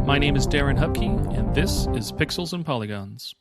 My name is Darren Hupke, and this is Pixels and Polygons.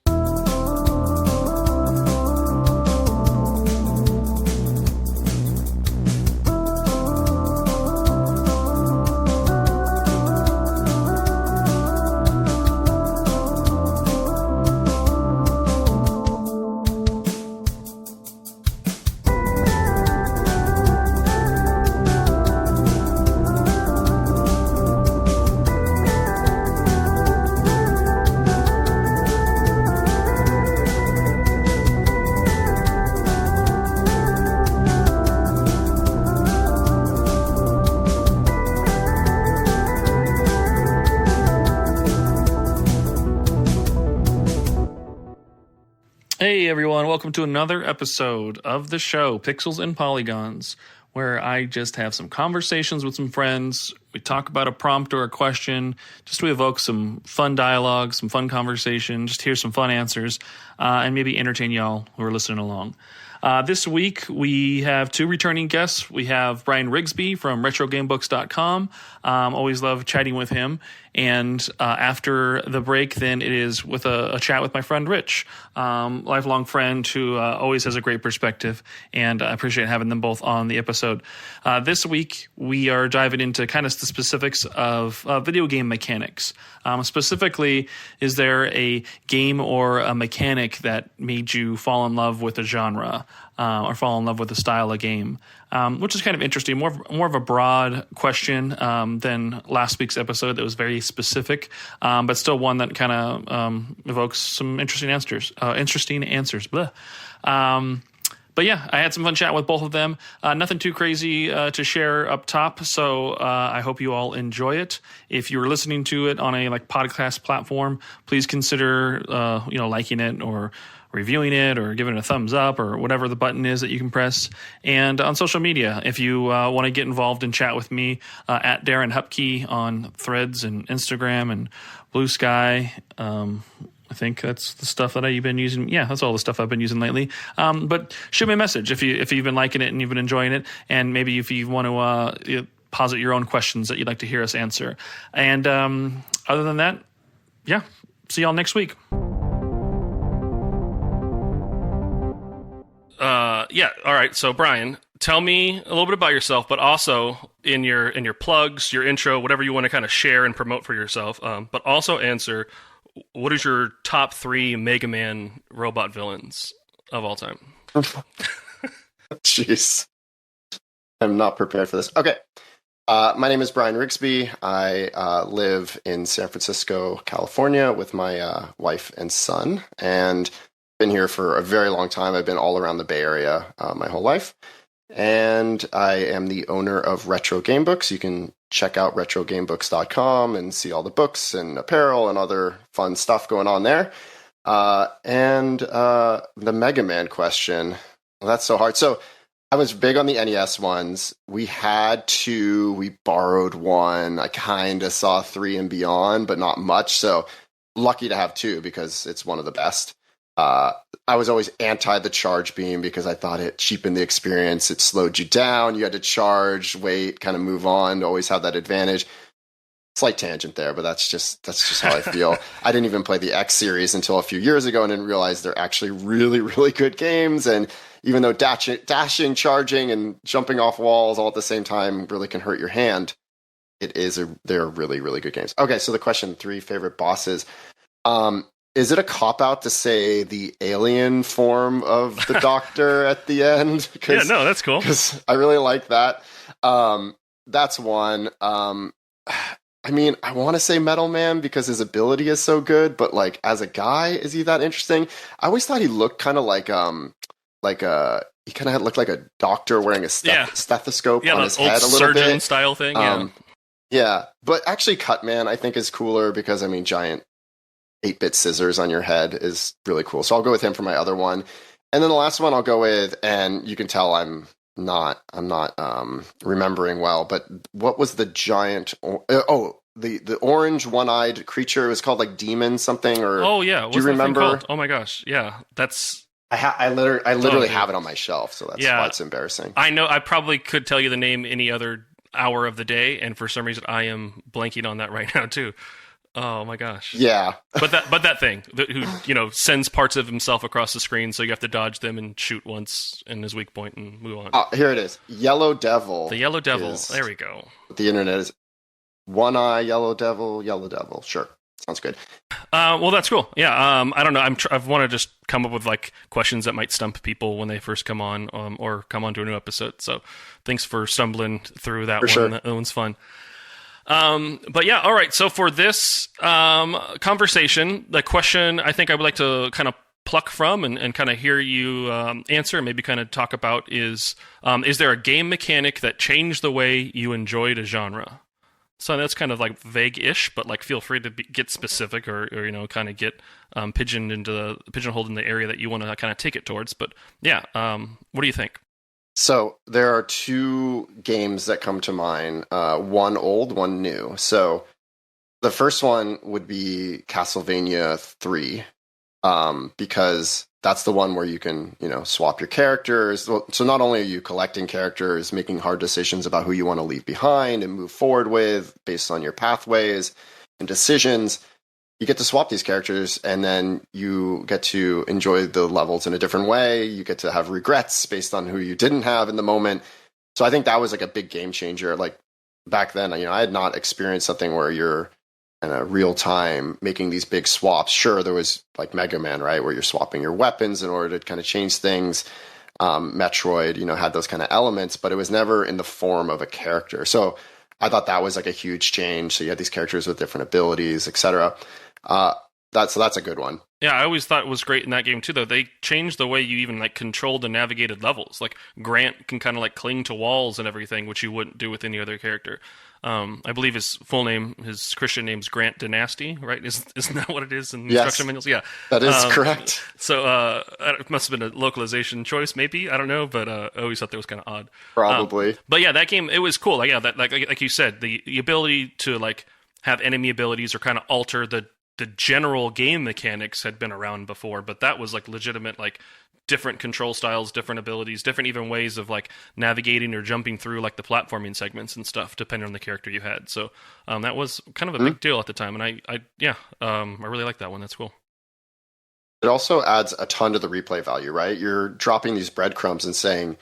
Hey everyone, welcome to another episode of the show, Pixels and Polygons, where I just have some conversations with some friends. We talk about a prompt or a question, just to evoke some fun dialogue, some fun conversation, just hear some fun answers, and maybe entertain y'all who are listening along. This week, we have two returning guests. We have Brian Rigsby from RetroGameBooks.com. Always love chatting with him. And after the break, then it is with a chat with my friend Rich, lifelong friend who always has a great perspective. And I appreciate having them both on the episode. This week, we are diving into kind of the specifics of video game mechanics. Specifically, is there a game or a mechanic that made you fall in love with a genre or fall in love with a style of game? Which is kind of interesting, more of a broad question than last week's episode that was very specific, but still one that kind of evokes some interesting answers. Blah. But yeah, I had some fun chatting with both of them. Nothing too crazy to share up top, so I hope you all enjoy it. If you're listening to it on a podcast platform, please consider liking it or reviewing it or giving it a thumbs up or whatever the button is that you can press. And on social media, if you want to get involved and chat with me, at Darren Hupke on Threads and Instagram and Blue Sky. I think that's the stuff that I've been using. Yeah, that's all the stuff I've been using lately. But shoot me a message if you've been liking it and you've been enjoying it, and maybe if you want to posit your own questions that you'd like to hear us answer. And other than that, yeah, see y'all next week. All right. So Brian, tell me a little bit about yourself, but also in your plugs, your intro, whatever you want to kind of share and promote for yourself. But also answer, what is your top 3 Mega Man robot villains of all time? Jeez. I'm not prepared for this. Okay. My name is Brian Rigsby. I live in San Francisco, California with my wife and son, and been here for a very long time. I've been all around the Bay Area my whole life. And I am the owner of Retro Game Books. You can check out retrogamebooks.com and see all the books and apparel and other fun stuff going on there. And the Mega Man question, well, that's so hard. So I was big on the NES ones. We had 2. We borrowed 1. I kind of saw 3 and beyond, but not much. So lucky to have 2 because it's one of the best. I was always anti the charge beam because I thought it cheapened the experience. It slowed you down. You had to charge, wait, kind of move on to always have that advantage. Slight tangent there, but that's just how I feel. I didn't even play the X series until a few years ago and didn't realize they're actually really, really good games. And even though dashing, charging, and jumping off walls all at the same time really can hurt your hand, they're really, really good games. Okay, so the question, 3 favorite bosses. Is it a cop-out to say the alien form of the Doctor at the end? Yeah, no, that's cool. Because I really like that. That's one. I mean, I want to say Metal Man because his ability is so good, but as a guy, is he that interesting? I always thought he looked kind of looked like a doctor wearing a stethoscope on his head a little bit. Surgeon style thing, yeah. Yeah, but actually Cutman I think is cooler because, giant 8-bit scissors on your head is really cool. So I'll go with him for my other one. And then the last one I'll go with, and you can tell I'm not remembering well, but what was the giant the orange one-eyed creature? It was called Demon something, or oh yeah, do you remember? Oh my gosh, yeah, that's I literally have it on my shelf, so that's why it's embarrassing. I know I probably could tell you the name any other hour of the day, and for some reason I am blanking on that right now too. Oh my gosh. Yeah. But that thing who sends parts of himself across the screen, so you have to dodge them and shoot once in his weak point and move on. Here it is. Yellow The Devil. Yellow Devil. Is There we go. the internet is one eye yellow devil, yellow devil. Sure. Sounds good. Well, that's cool. Yeah. I don't know. I want to just come up with like questions that might stump people when they first come on, or come onto a new episode. So, thanks for stumbling through that For one. sure. That one's fun. But yeah, all right. So for this conversation, the question I think I would like to kind of pluck from and kind of hear you answer, and maybe kind of talk about is there a game mechanic that changed the way you enjoyed a genre? So that's kind of like vague-ish, but like feel free to get specific, or kind of get pigeonholed in the area that you want to kind of take it towards. But yeah, what do you think? So there are two games that come to mind, one old, one new. So the first one would be Castlevania 3, because that's the one where you can, swap your characters. So not only are you collecting characters, making hard decisions about who you want to leave behind and move forward with based on your pathways and decisions, you get to swap these characters, and then you get to enjoy the levels in a different way. You get to have regrets based on who you didn't have in the moment. So I think that was like a big game changer. Like back then, I had not experienced something where you're in a real time making these big swaps. Sure, there was like Mega Man, right, where you're swapping your weapons in order to kind of change things. Metroid, had those kind of elements, but it was never in the form of a character. So I thought that was like a huge change. So you had these characters with different abilities, etc. That's a good one. Yeah, I always thought it was great in that game too, though. They changed the way you even like controlled and navigated levels. Like Grant can kind of like cling to walls and everything, which you wouldn't do with any other character. I believe his full name, his Christian name's Grant Dynasty, right? Isn't that what it is in instruction manuals? Yeah, that is correct. So it must have been a localization choice, maybe. I don't know, but I always thought that was kind of odd. Probably. But yeah, that game, it was cool. Like, yeah, that like you said, the ability to like have enemy abilities or kind of alter the general game mechanics had been around before, but that was like legitimate, like different control styles, different abilities, different even ways of like navigating or jumping through like the platforming segments and stuff, depending on the character you had. So that was kind of a big deal at the time, and I really like that one. That's cool. It also adds a ton to the replay value, right? You're dropping these breadcrumbs and saying,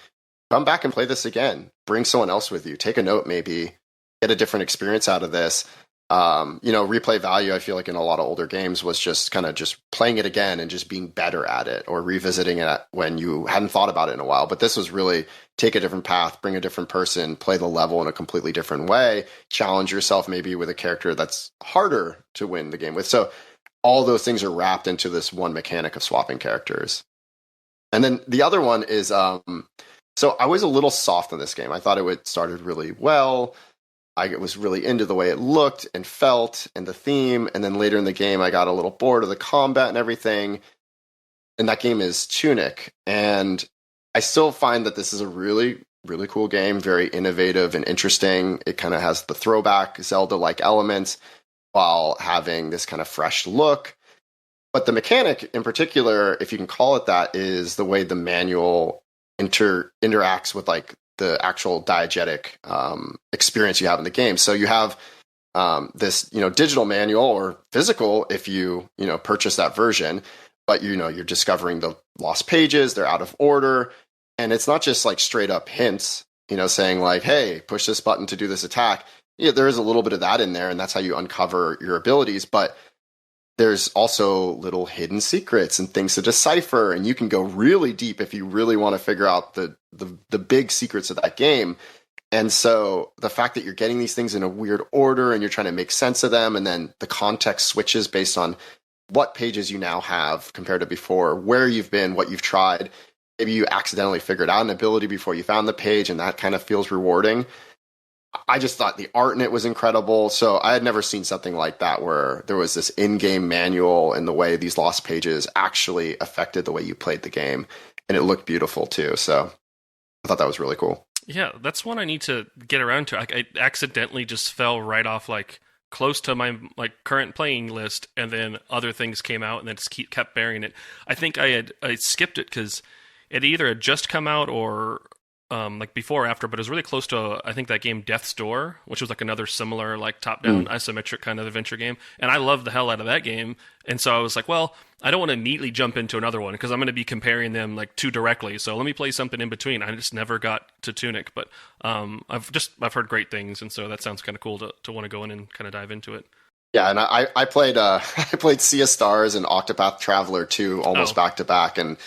come back and play this again. Bring someone else with you. Take a note, maybe. Get a different experience out of this. Replay value, I feel like in a lot of older games was just kind of just playing it again and just being better at it, or revisiting it when you hadn't thought about it in a while. But this was really take a different path, bring a different person, play the level in a completely different way, challenge yourself maybe with a character that's harder to win the game with. So all those things are wrapped into this one mechanic of swapping characters. And then the other one is, so I was a little soft on this game. I thought it started really well. I was really into the way it looked and felt and the theme. And then later in the game, I got a little bored of the combat and everything. And that game is Tunic. And I still find that this is a really, really cool game, very innovative and interesting. It kind of has the throwback Zelda-like elements while having this kind of fresh look. But the mechanic in particular, if you can call it that, is the way the manual interacts with like the actual diegetic experience you have in the game. So you have this, digital manual or physical if you, purchase that version, but you're discovering the lost pages, they're out of order. And it's not just like straight up hints, saying like, hey, push this button to do this attack. Yeah, there is a little bit of that in there, and that's how you uncover your abilities. But there's also little hidden secrets and things to decipher, and you can go really deep if you really want to figure out the big secrets of that game. And so the fact that you're getting these things in a weird order and you're trying to make sense of them, and then the context switches based on what pages you now have compared to before, where you've been, what you've tried. Maybe you accidentally figured out an ability before you found the page, and that kind of feels rewarding. I just thought the art in it was incredible. So I had never seen something like that where there was this in-game manual and the way these lost pages actually affected the way you played the game. And it looked beautiful too. So I thought that was really cool. Yeah, that's one I need to get around to. I accidentally just fell right off like close to my like current playing list, and then other things came out and then just kept burying it. I think I skipped it because it either had just come out or like before or after, but it was really close to I think that game Death's Door, which was like another similar like top-down isometric kind of adventure game, and I loved the hell out of that game. And so I was like, well, I don't want to immediately jump into another one because I'm going to be comparing them like too directly. So let me play something in between. I just never got to Tunic, but I've heard great things, and so that sounds kind of cool to want to go in and kind of dive into it. Yeah, and I played I played Sea of Stars and Octopath Traveler 2 almost back to back, and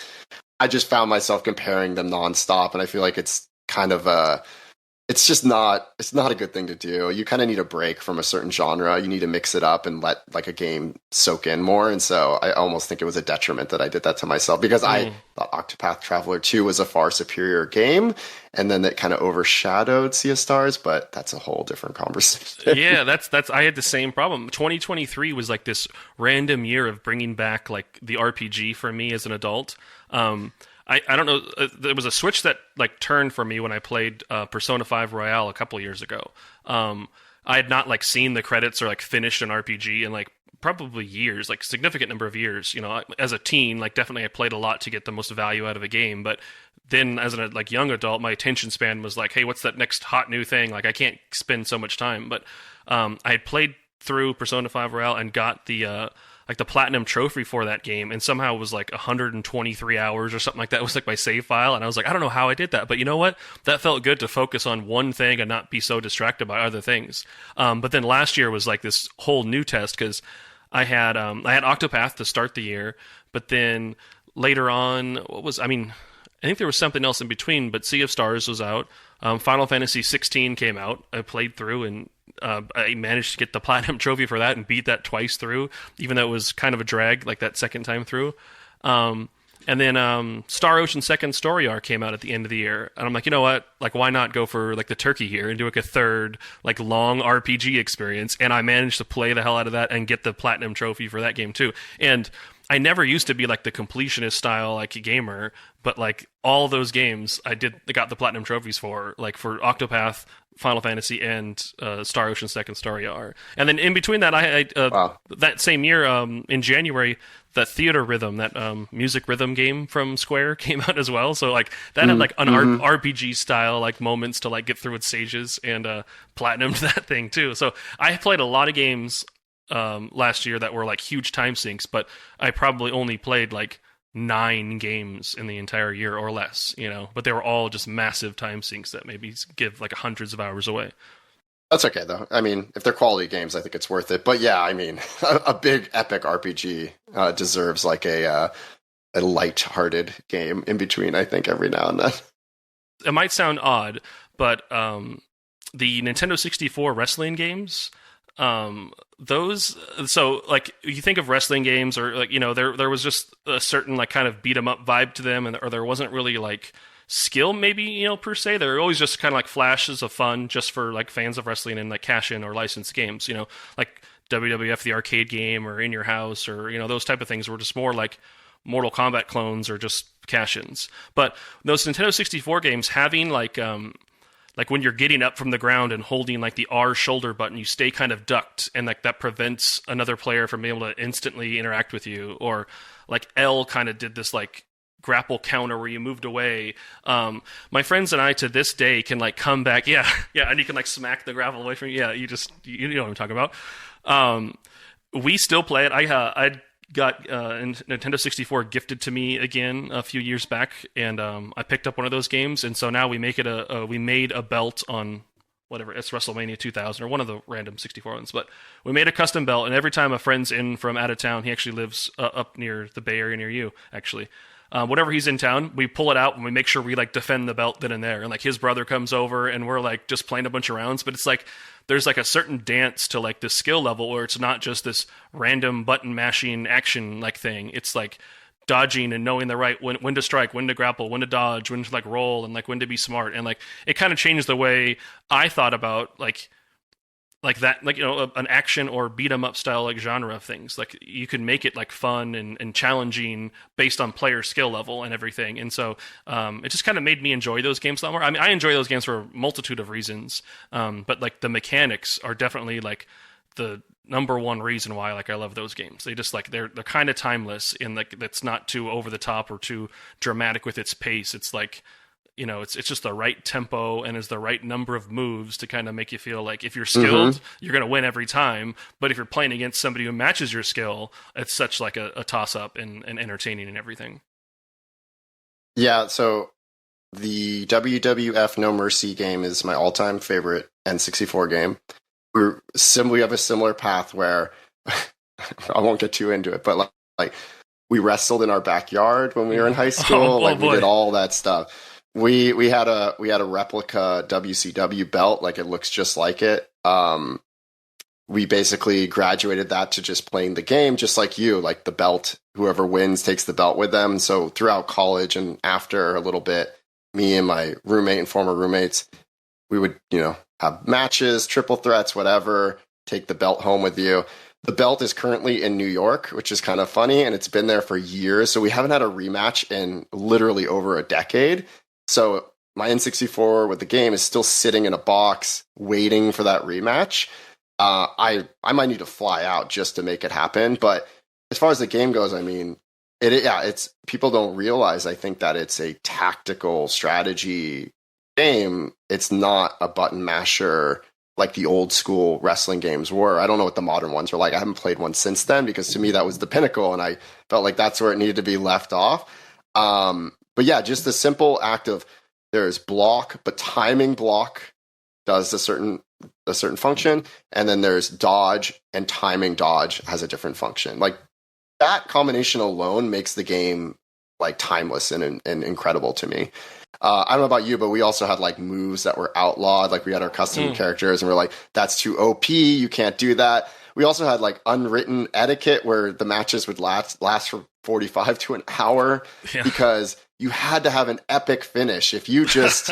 I just found myself comparing them nonstop, and I feel like it's kind of it's not a good thing to do. You kind of need a break from a certain genre. You need to mix it up and let like a game soak in more. And so I almost think it was a detriment that I did that to myself because I thought Octopath Traveler 2 was a far superior game, and then it kind of overshadowed Sea of Stars, but that's a whole different conversation. Yeah, that's I had the same problem. 2023 was like this random year of bringing back like the RPG for me as an adult. I don't know. There was a switch that like turned for me when I played Persona 5 Royale a couple years ago. I had not like seen the credits or like finished an RPG in like probably years, like significant number of years. You know, as a teen, like definitely I played a lot to get the most value out of a game. But then as a like young adult, my attention span was like, hey, what's that next hot new thing? Like I can't spend so much time. But I had played through Persona 5 Royale and got the like the platinum trophy for that game, and somehow it was like 123 hours or something like that. It was like my save file, and I was like, I don't know how I did that, but you know what? That felt good to focus on one thing and not be so distracted by other things. But then last year was like this whole new test because I had Octopath to start the year, but then later on, I think there was something else in between, but Sea of Stars was out. Final Fantasy 16 came out. I played through and I managed to get the platinum trophy for that and beat that twice through, even though it was kind of a drag like that second time through. And then Star Ocean Second Story Arc came out at the end of the year, and I'm like, you know what? Like, why not go for like the turkey here and do like a third like long RPG experience? And I managed to play the hell out of that and get the platinum trophy for that game too. And I never used to be like the completionist style like gamer, but like all those games I got the platinum trophies for, like for Octopath, Final Fantasy, and Star Ocean Second Story Arc. And then in between that, Wow. that same year in January, that Theater Rhythm, that music rhythm game from Square came out as well. So like that had like an RPG style like moments to like get through with stages, and platinumed that thing too. So I played a lot of games last year that were like huge time sinks, but I probably only played like 9 games in the entire year or less, you know, but they were all just massive time sinks that maybe give like hundreds of hours away. That's okay though. I mean, if they're quality games, I think it's worth it. But yeah, I mean, a big epic RPG deserves like a light-hearted game in between, I think, every now and then. It might sound odd, but the Nintendo 64 wrestling games, those, so like you think of wrestling games, or like, you know, there was just a certain like kind of beat 'em up vibe to them, or there wasn't really like skill maybe, you know, per se. They're always just kind of like flashes of fun just for like fans of wrestling and like cash in or licensed games, you know, like WWF the arcade game or In Your House, or, you know, those type of things were just more like Mortal Kombat clones or just cash-ins. But those Nintendo 64 games having like when you're getting up from the ground and holding like the R shoulder button, you stay kind of ducked, and like that prevents another player from being able to instantly interact with you. Or like L kind of did this like grapple counter where you moved away. My friends and I to this day can like come back, yeah, and you can like smack the grapple away from you. Yeah, you know what I'm talking about. We still play it. I got Nintendo 64 gifted to me again a few years back, and I picked up one of those games, and so now we make it we made a belt on whatever, it's WrestleMania 2000 or one of the random 64 ones, but we made a custom belt, and every time a friend's in from out of town, he actually lives up near the Bay Area near you, actually. Whenever he's in town, we pull it out and we make sure we like defend the belt then and there. And like his brother comes over and we're like just playing a bunch of rounds, but it's like there's like a certain dance to like the skill level where it's not just this random button mashing action like thing. It's like dodging and knowing the right when to strike, when to grapple, when to dodge, when to like roll, and like when to be smart. And like it kind of changed the way I thought about like that, like, you know, an action or beat 'em up style like genre of things. Like you can make it like fun and challenging based on player skill level and everything. And so it just kind of made me enjoy those games a lot more. I mean, I enjoy those games for a multitude of reasons, but like the mechanics are definitely like the number one reason why like I love those games. They just like they're kind of timeless in like that's not too over the top or too dramatic with its pace. It's like it's just the right tempo and is the right number of moves to kind of make you feel like if you're skilled, you're going to win every time. But if you're playing against somebody who matches your skill, it's such like a toss up and entertaining and everything. Yeah, so the WWF No Mercy game is my all-time favorite N64 game. We have a similar path where I won't get too into it, but like we wrestled in our backyard when we were in high school. We did all that stuff. We had a replica WCW belt, like it looks just like it. We basically graduated that to just playing the game, just like you. Like the belt, whoever wins takes the belt with them. So throughout college and after a little bit, me and my roommate and former roommates, we would, have matches, triple threats, whatever, take the belt home with you. The belt is currently in New York, which is kind of funny, and it's been there for years. So we haven't had a rematch in literally over a decade. So my N64 with the game is still sitting in a box waiting for that rematch. I might need to fly out just to make it happen. But as far as the game goes, I mean, it's people don't realize, I think, that it's a tactical strategy game. It's not a button masher like the old school wrestling games were. I don't know what the modern ones are like. I haven't played one since then, because to me that was the pinnacle, and I felt like that's where it needed to be left off. But yeah, just the simple act of there's block, but timing block does a certain function, and then there's dodge, and timing dodge has a different function. Like that combination alone makes the game like timeless and incredible to me. I don't know about you, but we also had like moves that were outlawed. Like we had our custom characters, and we're like, that's too OP. You can't do that. We also had like unwritten etiquette where the matches would last for 45 to an hour because you had to have an epic finish. If you just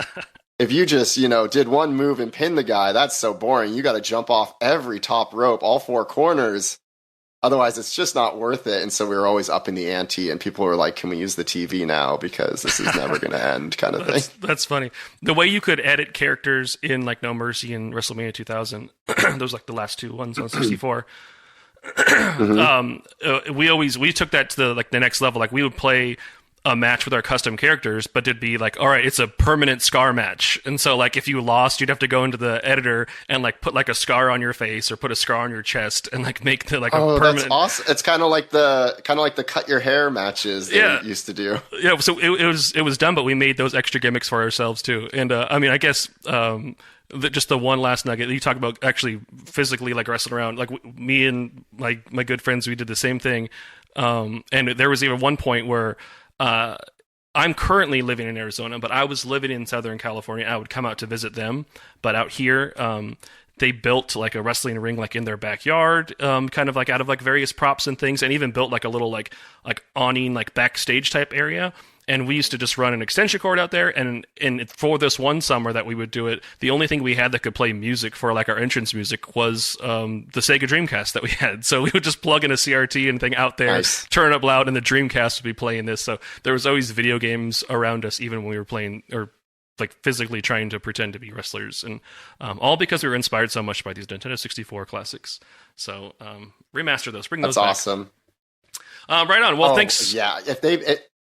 did one move and pinned the guy, that's so boring. You got to jump off every top rope, all four corners. Otherwise, it's just not worth it. And so we were always up in the ante, and people were like, can we use the TV now? Because this is never going to end, kind of thing. That's funny. The way you could edit characters in like No Mercy and WrestleMania 2000, those like the last two ones on 64. We took that to the next level. Like we would play a match with our custom characters, but it'd be like, all right, it's a permanent scar match. And so like if you lost, you'd have to go into the editor and like put like a scar on your face or put a scar on your chest and like make the like a permanent. That's awesome. It's kind of like the cut your hair matches that we used to do. Yeah, so it was done, but we made those extra gimmicks for ourselves too. And I mean, I guess just the one last nugget you talk about, actually physically like wrestling around, like me and my good friends, we did the same thing. And there was even one point where I'm currently living in Arizona, but I was living in Southern California. I would come out to visit them, but out here, they built like a wrestling ring like in their backyard, kind of like out of like various props and things, and even built like a little like awning like backstage type area. And we used to just run an extension cord out there, and for this one summer that we would do it, the only thing we had that could play music for like our entrance music was the Sega Dreamcast that we had. So we would just plug in a CRT and thing out there, turn up loud, and the Dreamcast would be playing this. So there was always video games around us, even when we were playing or like physically trying to pretend to be wrestlers, and all because we were inspired so much by these Nintendo 64 classics. So remaster those, bring those back. That's awesome. Right on. Well, thanks. Yeah,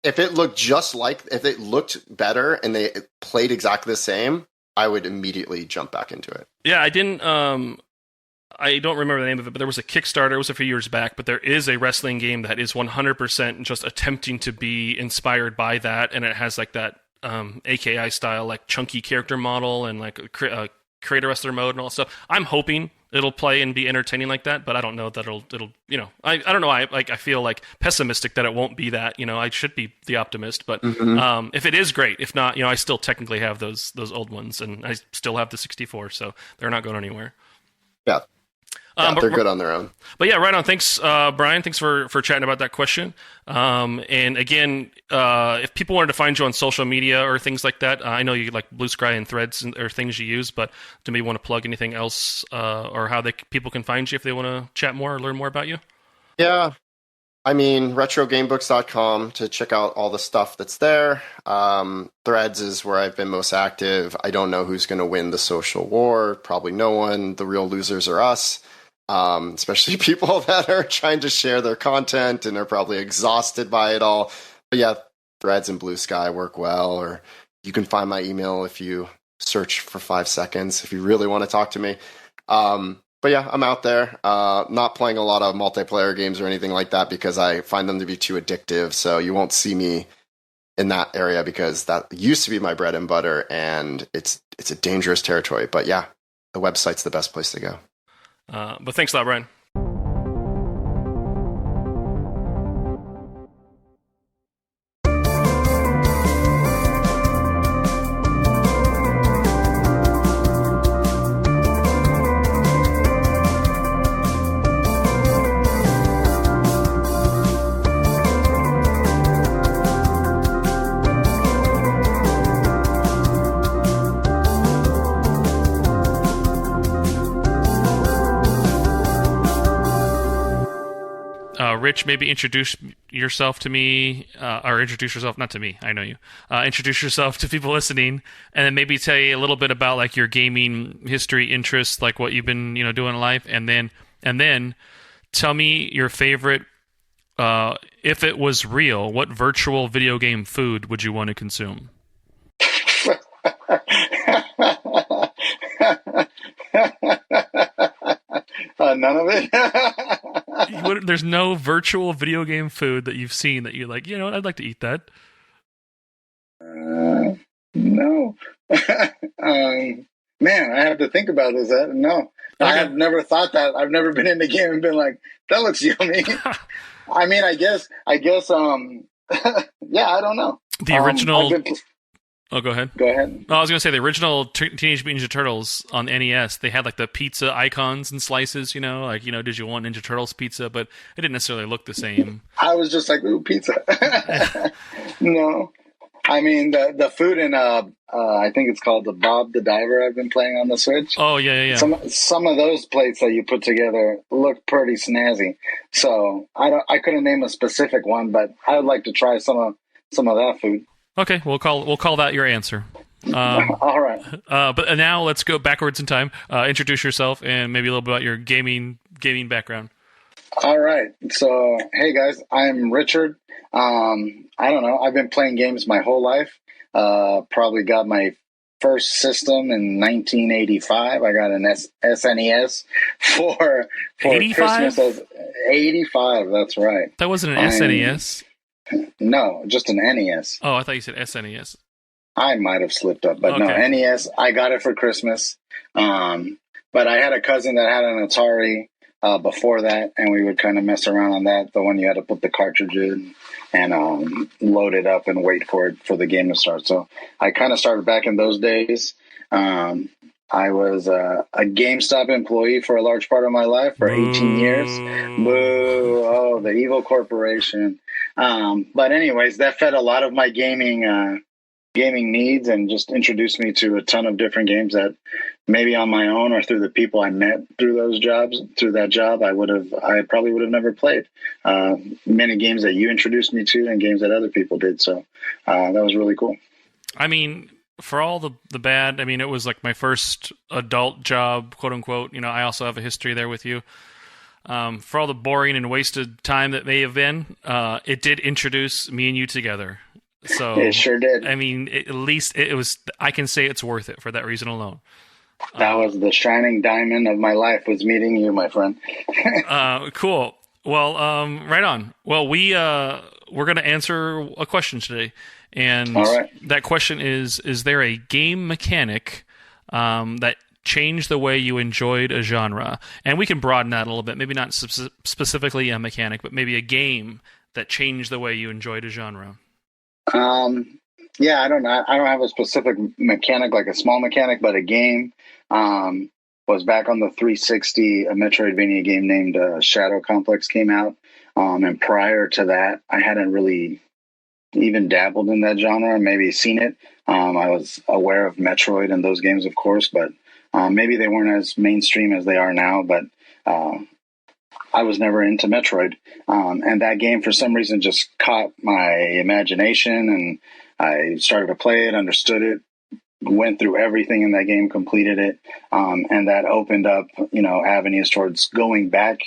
if it looked better and they played exactly the same, I would immediately jump back into it. Yeah, I didn't. I don't remember the name of it, but there was a Kickstarter. It was a few years back, but there is a wrestling game that is 100% just attempting to be inspired by that, and it has like that AKI style, like chunky character model and like create a wrestler mode and all that stuff. I'm hoping it'll play and be entertaining like that, but I don't know that it'll I don't know. I feel like pessimistic that it won't be that. I should be the optimist, but if it is, great. If not, I still technically have those old ones, and I still have the 64, so they're not going anywhere. Yeah. They're good on their own. But yeah, right on. Thanks, Brian. Thanks for chatting about that question. And again, if people wanted to find you on social media or things like that, I know you like Blue Sky and Threads or things you use, but do you want to plug anything else or how people can find you if they want to chat more or learn more about you? Yeah. I mean, retrogamebooks.com to check out all the stuff that's there. Threads is where I've been most active. I don't know who's going to win the social war. Probably no one. The real losers are us. Especially people that are trying to share their content and are probably exhausted by it all. But yeah, Threads and Blue Sky work well, or You can find my email if you search for 5 seconds, if you really want to talk to me. But yeah, I'm out there, not playing a lot of multiplayer games or anything like that because I find them to be too addictive. So you won't see me in that area because that used to be my bread and butter, and it's a dangerous territory. But yeah, the website's the best place to go. But thanks a lot, Brian. Rich, maybe introduce yourself to me, or introduce yourself, not to me, I know you. Introduce yourself to people listening, and then maybe tell you a little bit about like your gaming history, interests, like what you've been, doing in life, and then tell me your favorite. If it was real, what virtual video game food would you want to consume? None of it. There's no virtual video game food that you've seen that you're like, I'd like to eat that. No. Man, I have to think about this. No. Okay. I have never thought that. I've never been in the game and been like, that looks yummy. I mean, I guess, yeah, I don't know. The original... Oh, go ahead. Go ahead. Oh, I was going to say the original Teenage Mutant Ninja Turtles on NES, they had like the pizza icons and slices, did you want Ninja Turtles pizza? But it didn't necessarily look the same. I was just like, ooh, pizza. No. I mean, the food in, I think it's called the Bob the Diver I've been playing on the Switch. Oh, yeah. Some of those plates that you put together look pretty snazzy. So I couldn't name a specific one, but I would like to try some of that food. Okay, we'll call that your answer. All right. But now let's go backwards in time. Introduce yourself and maybe a little bit about your gaming background. All right. So, hey guys, I'm Richard. I don't know. I've been playing games my whole life. Probably got my first system in 1985. I got an SNES for 85? Christmas. 85. That's right. That wasn't an SNES. No, just an NES. Oh, I thought you said SNES. I might have slipped up, but okay. No, NES. I got it for Christmas. But I had a cousin that had an Atari before that, and we would kind of mess around on that. The one you had to put the cartridge in and load it up and wait for the game to start. So I kind of started back in those days. I was a GameStop employee for a large part of my life for 18 years. Boo! Oh, the evil corporation. But anyways, that fed a lot of my gaming needs and just introduced me to a ton of different games that maybe on my own or through the people I met through that job, I probably would have never played. Many games that you introduced me to and games that other people did. So that was really cool. I mean, for all the bad, I mean, it was like my first adult job, quote unquote. I also have a history there with you. For all the boring and wasted time that may have been, it did introduce me and you together. So it sure did. I mean, at least it was. I can say it's worth it for that reason alone. That was the shining diamond of my life, was meeting you, my friend. Cool. Well, right on. Well, we're going to answer a question today. And that question is there a game mechanic that changed the way you enjoyed a genre? And we can broaden that a little bit. Maybe not specifically a mechanic, but maybe a game that changed the way you enjoyed a genre. Yeah, I don't have a specific mechanic, like a small mechanic, but a game was back on the 360. A Metroidvania game named Shadow Complex came out. And prior to that, I hadn't really even dabbled in that genre, maybe seen it. I was aware of Metroid and those games, of course, but maybe they weren't as mainstream as they are now, but I was never into Metroid. And that game, for some reason, just caught my imagination, and I started to play it, understood it, went through everything in that game, completed it, and that opened up, avenues towards going back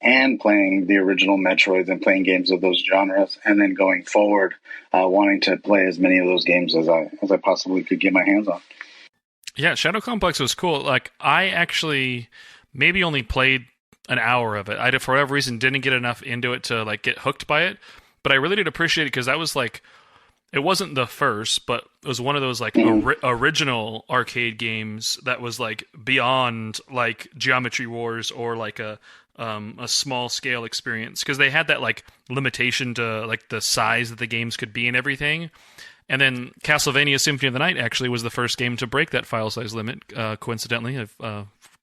and playing the original Metroids and playing games of those genres, and then going forward, wanting to play as many of those games as I possibly could get my hands on. Yeah, Shadow Complex was cool. Like, I actually maybe only played an hour of it. I, for whatever reason, didn't get enough into it to like get hooked by it. But I really did appreciate it because that was like, it wasn't the first, but it was one of those like original arcade games that was like beyond like Geometry Wars or like a small scale experience, because they had that like limitation to like the size that the games could be and everything. And then Castlevania Symphony of the Night actually was the first game to break that file size limit, coincidentally, of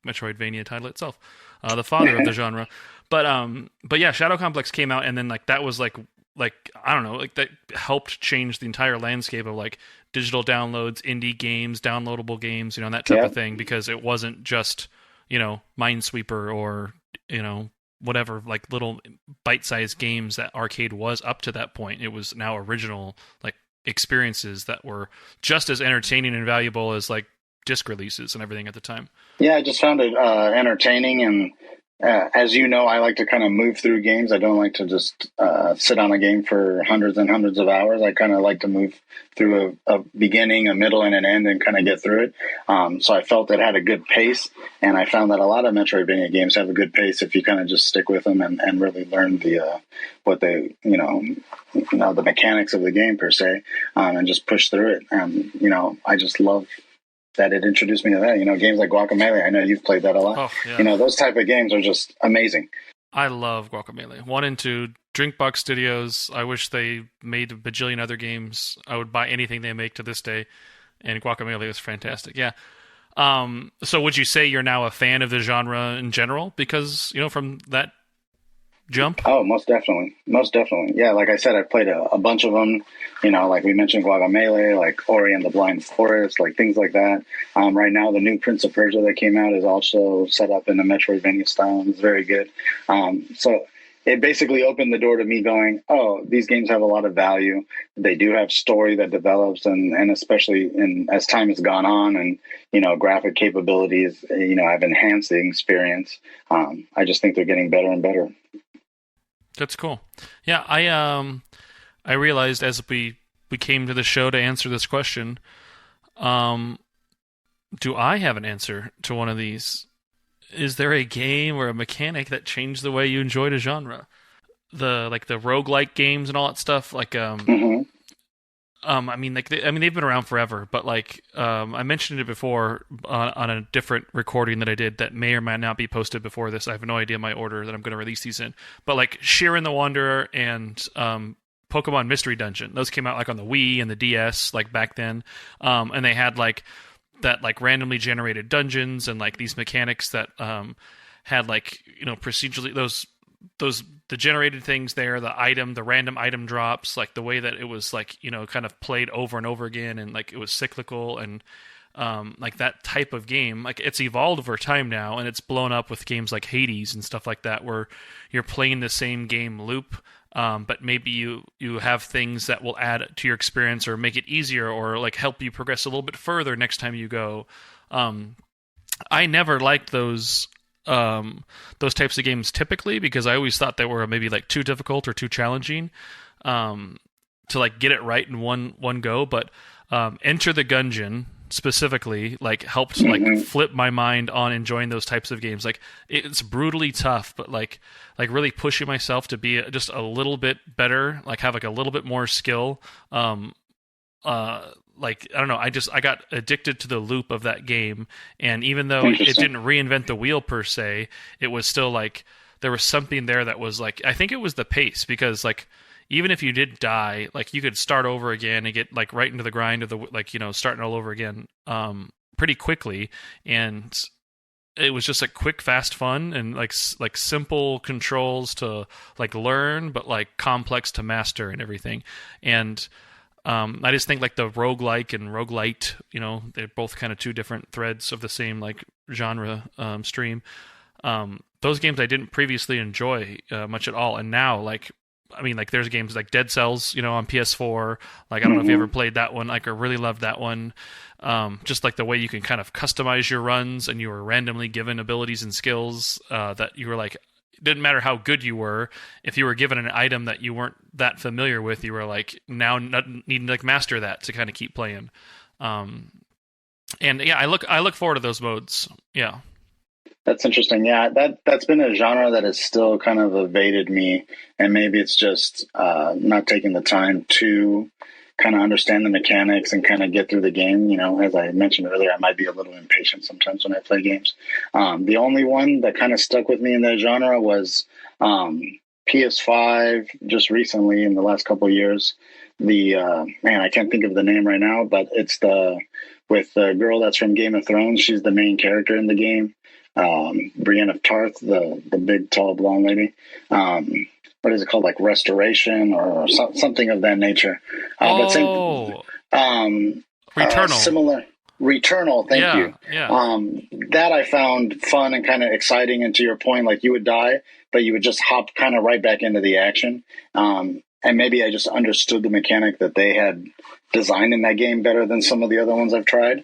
Metroidvania title itself, the father of the genre. But yeah, Shadow Complex came out, and then like that was like I don't know, like that helped change the entire landscape of like digital downloads, indie games, downloadable games, and that type of thing, because it wasn't just Minesweeper or whatever, like little bite-sized games that arcade was up to that point. It was now original like experiences that were just as entertaining and valuable as like disc releases and everything at the time. Yeah, I just found it entertaining, and as you know, I like to kind of move through games. I don't like to just sit on a game for hundreds and hundreds of hours. I kind of like to move through a beginning, a middle, and an end, and kind of get through it. So I felt it had a good pace, and I found that a lot of Metroidvania games have a good pace if you kind of just stick with them and really learn the the mechanics of the game per se, and just push through it. I just love that it introduced me to that. Games like Guacamelee. I know you've played that a lot. Oh, yeah. Those type of games are just amazing. I love Guacamelee. 1 and 2, Drinkbox Studios. I wish they made a bajillion other games. I would buy anything they make to this day. And Guacamelee is fantastic. Yeah. So would you say you're now a fan of the genre in general because, from that jump? Oh, most definitely. Yeah, like I said, I've played a bunch of them. Like we mentioned Guacamelee, like Ori and the Blind Forest, like things like that. Right now, the new Prince of Persia that came out is also set up in a Metroidvania style, and it's very good. So it basically opened the door to me going, oh, these games have a lot of value. They do have story that develops, and especially as time has gone on and, graphic capabilities, have enhanced the experience. I just think they're getting better and better. That's cool. Yeah, I realized as we came to the show to answer this question, do I have an answer to one of these? Is there a game or a mechanic that changed the way you enjoyed a genre? The roguelike games and all that stuff, like they've been around forever, but I mentioned it before on a different recording that I did that may or may not be posted before this. I have no idea my order that I'm going to release these in, but like Shiren the Wanderer and Pokemon Mystery Dungeon, those came out like on the Wii and the DS like back then, and they had like that like randomly generated dungeons and like these mechanics that had like procedurally the generated things there, the random item drops, like the way that it was like, kind of played over and over again, and like it was cyclical, and like that type of game, like it's evolved over time now, and it's blown up with games like Hades and stuff like that, where you're playing the same game loop, but maybe you have things that will add to your experience or make it easier or like help you progress a little bit further next time you go. I never liked those types of games typically, because I always thought they were maybe like too difficult or too challenging to like get it right in one go. But Enter the Gungeon specifically like helped like flip my mind on enjoying those types of games. Like it's brutally tough, but like really pushing myself to be just a little bit better, like have like a little bit more skill. Like, I don't know, I got addicted to the loop of that game, and even though it didn't reinvent the wheel per se, it was still like, there was something there that was like, I think it was the pace, because like, even if you did die, like you could start over again and get like right into the grind of the, like, starting all over again pretty quickly, and it was just like quick, fast fun, and like simple controls to like learn, but like complex to master and everything. And I just think like the roguelike and roguelite, they're both kind of two different threads of the same like genre stream. Those games I didn't previously enjoy much at all, and now like there's games like Dead Cells, on PS4. Like I don't know if you ever played that one. Like I really loved that one. Just like the way you can kind of customize your runs, and you were randomly given abilities and skills that you were like, didn't matter how good you were, if you were given an item that you weren't that familiar with, you were like now needing to like master that to kind of keep playing. And yeah, I look forward to those modes. Yeah. That's interesting. Yeah, that's been a genre that has still kind of evaded me, and maybe it's just not taking the time to kind of understand the mechanics and kind of get through the game. You know, as I mentioned earlier, I might be a little impatient sometimes when I play games. The only one that kind of stuck with me in that genre was PS5. Just recently, in the last couple of years, the man, I can't think of the name right now, but it's with the girl that's from Game of Thrones. She's the main character in the game. Brienne of Tarth, the big, tall, blonde lady. What is it called? Like Restoration or something of that nature. Returnal. Similar. Returnal. Thank you. Yeah. That I found fun and kind of exciting. And to your point, like you would die, but you would just hop kind of right back into the action. And maybe I just understood the mechanic that they had designed in that game better than some of the other ones I've tried.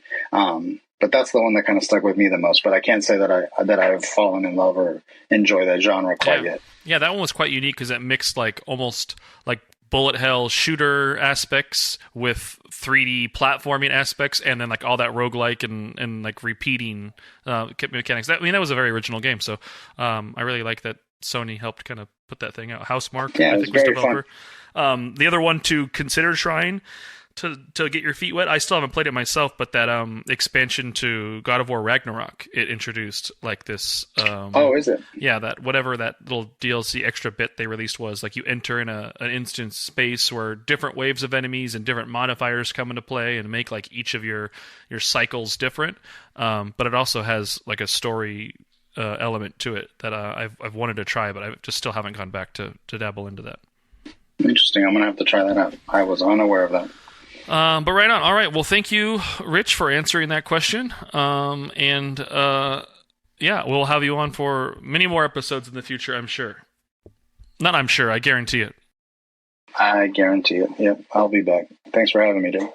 But that's the one that kind of stuck with me the most. But I can't say that I've fallen in love or enjoy that genre quite yet. Yeah, that one was quite unique because it mixed like almost like bullet hell shooter aspects with 3D platforming aspects, and then like all that roguelike and like repeating mechanics. That was a very original game. So I really like that Sony helped kind of put that thing out. Housemarque, I think, was developer. The other one to consider trying to get your feet wet. I still haven't played it myself, but that expansion to God of War Ragnarok, it introduced like this. Is it? Yeah, that whatever that little DLC extra bit they released was like you enter in an instance space where different waves of enemies and different modifiers come into play and make like each of your cycles different. But it also has like a story element to it that I've wanted to try, but I just still haven't gone back to dabble into that. Interesting. I'm gonna have to try that out. I was unaware of that. But right on. All right. Well, thank you, Rich, for answering that question. Yeah, we'll have you on for many more episodes in the future, I'm sure. Not I'm sure, I guarantee it. I guarantee it. Yep, I'll be back. Thanks for having me, Jay.